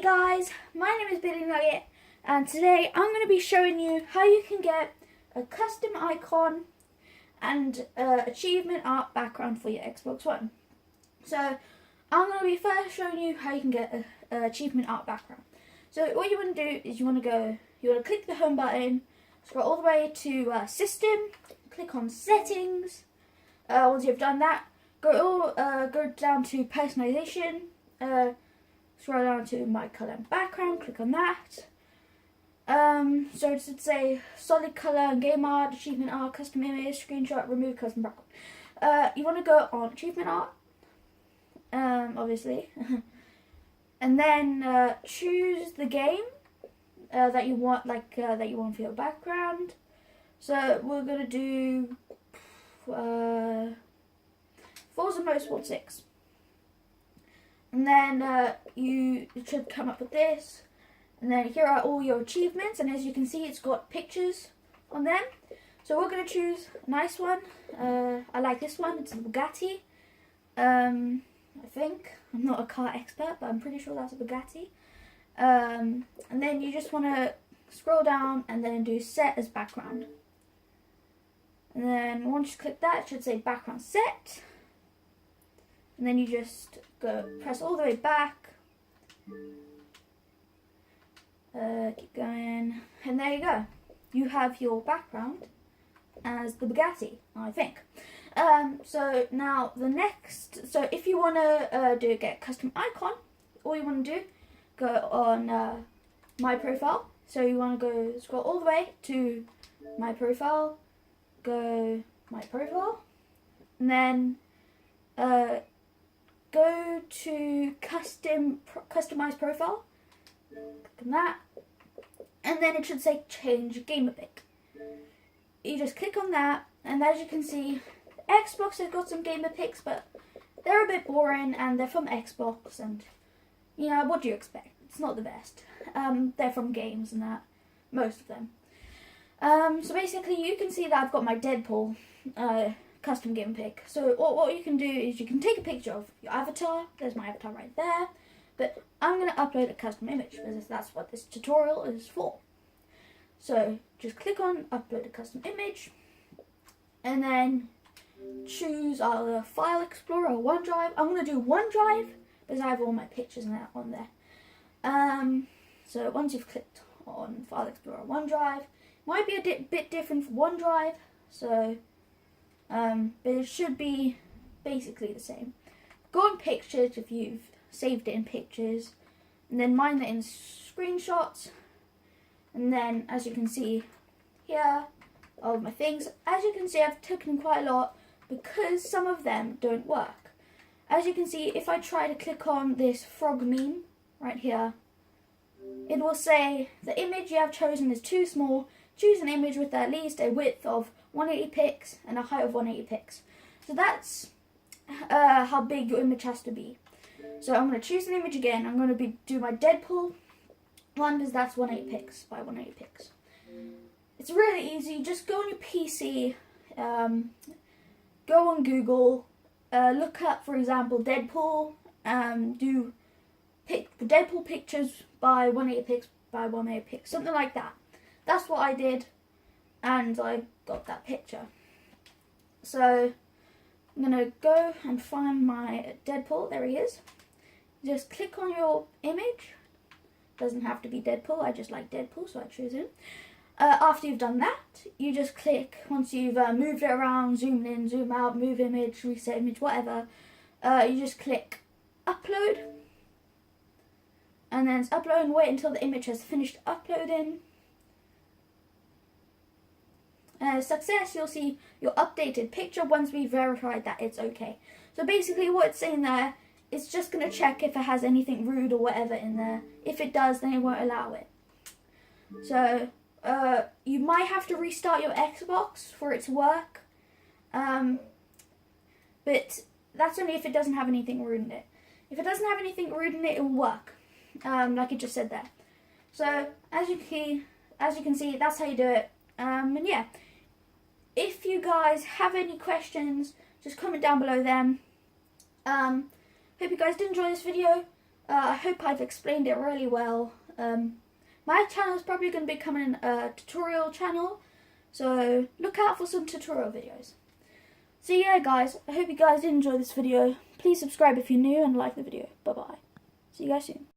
guys, my name is Billy Nugget and today I'm going to be showing you how you can get a custom icon and achievement art background for your Xbox One. So I'm going to be first showing you how you can get an achievement art background. So what you want to do is you want to click the home button, scroll all the way to system, click on settings. Once you've done that, go down to personalization, scroll down to my color and background, click on that. So it should say solid color and game art, achievement art, custom image, screenshot, remove custom background. You want to go on achievement art, obviously, and then choose the game that you want, that you want for your background. So we're gonna do Forza Motorsport 6. And then it should come up with this. And then here are all your achievements. And as you can see, it's got pictures on them. So we're going to choose a nice one. I like this one. It's a Bugatti. I think. I'm not a car expert, but I'm pretty sure that's a Bugatti. And then you just want to scroll down and then do set as background. And then once you click that, it should say background set. And then you just press all the way back, keep going, and there you go. You have your background as the Bugatti, I think. So now so if you want to get a custom icon, all you want to do, go on my profile. So you want to go scroll all the way to my profile, go my profile, and then go to customize profile, click on that, and then it should say change gamer pick. You just click on that, and as you can see, Xbox has got some gamer picks, but they're a bit boring and they're from Xbox, and you know, what do you expect? It's not the best. They're from games and that, most of them. So basically you can see that I've got my Deadpool custom game pick. So what you can do is you can take a picture of your avatar. There's my avatar right there. But I'm going to upload a custom image because that's what this tutorial is for. So just click on upload a custom image. And then choose either File Explorer or OneDrive. I'm going to do OneDrive because I have all my pictures and that on there. So once you've clicked on File Explorer or OneDrive, it might be a bit different for OneDrive. So but it should be basically the same. Go on pictures if you've saved it in pictures, and then mine it in screenshots. And then as you can see here, all of my things, as you can see, I've taken quite a lot because some of them don't work. As you can see, if I try to click on this frog meme right here, it will say the image you have chosen is too small. Choose an image with at least a width of 180 pixels and a height of 180 pixels. So that's how big your image has to be. So I'm going to choose an image again. I'm going to do my Deadpool one because that's 180 pixels by 180 pixels. It's really easy. Just go on your PC, go on Google, look up, for example, Deadpool, do Deadpool pictures by 180 pixels by 180 pixels, something like that. That's what I did, and I got that picture. So I'm gonna go and find my Deadpool. There he is. Just click on your image. Doesn't have to be Deadpool. I just like Deadpool, so I choose him. After you've done that, you just click, once you've moved it around, zoomed in, zoom out, move image, reset image, whatever, you just click upload, and then it's upload and wait until the image has finished uploading. Success, you'll see your updated picture once we verified that it's okay. So basically what it's saying there, it's just going to check if it has anything rude or whatever in there. If it does, then it won't allow it. So you might have to restart your Xbox for it to work. But that's only if it doesn't have anything rude in it. If it doesn't have anything rude in it, it will work. Like it just said there. So as you can see, that's how you do it. And yeah, if you guys have any questions, just comment down below them. Hope you guys did enjoy this video. I hope I've explained it really well. My channel is probably going to be becoming a tutorial channel, so look out for some tutorial videos. So yeah guys, I hope you guys did enjoy this video. Please subscribe if you're new and like the video. Bye bye. See you guys soon.